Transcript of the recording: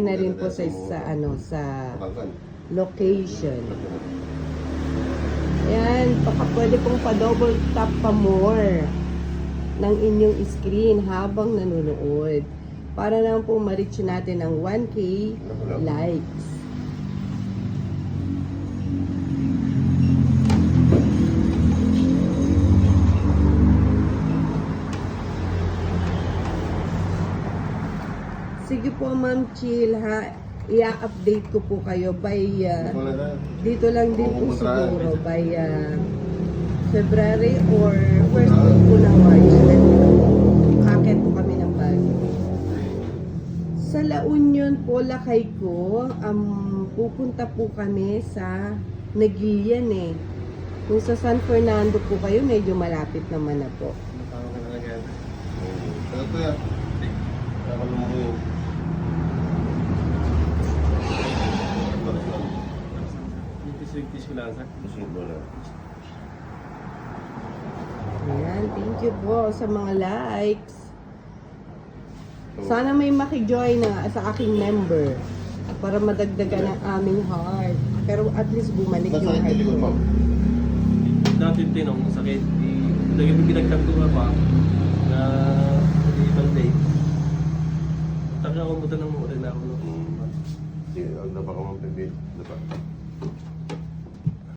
na rin po sa location. Ayan, baka pwede pong pa-double tap pa more ng inyong screen habang nanonood. Para naman po ma-reach natin ang 1K likes. Sige po, Ma'am Chill, ha. I-update ko po kayo by dito lang din po siguro by February or first week po ng March. Kakit po kami ng bago. Sa La Union po, lakay ko, pupunta po kami sa Naguilian eh. Kung sa San Fernando po kayo, medyo malapit naman na po. Ayan, thank you po sa mga likes. Sana may makijoin na sa aking member para madagdagan ang aming heart. Pero at least bumalik yung heart ko. Dati tinong sakit, pinagtagtuwa pa na ibang day. Taka ako mo ng mura na ako. Ang dapat ka mong pipil. Dapat.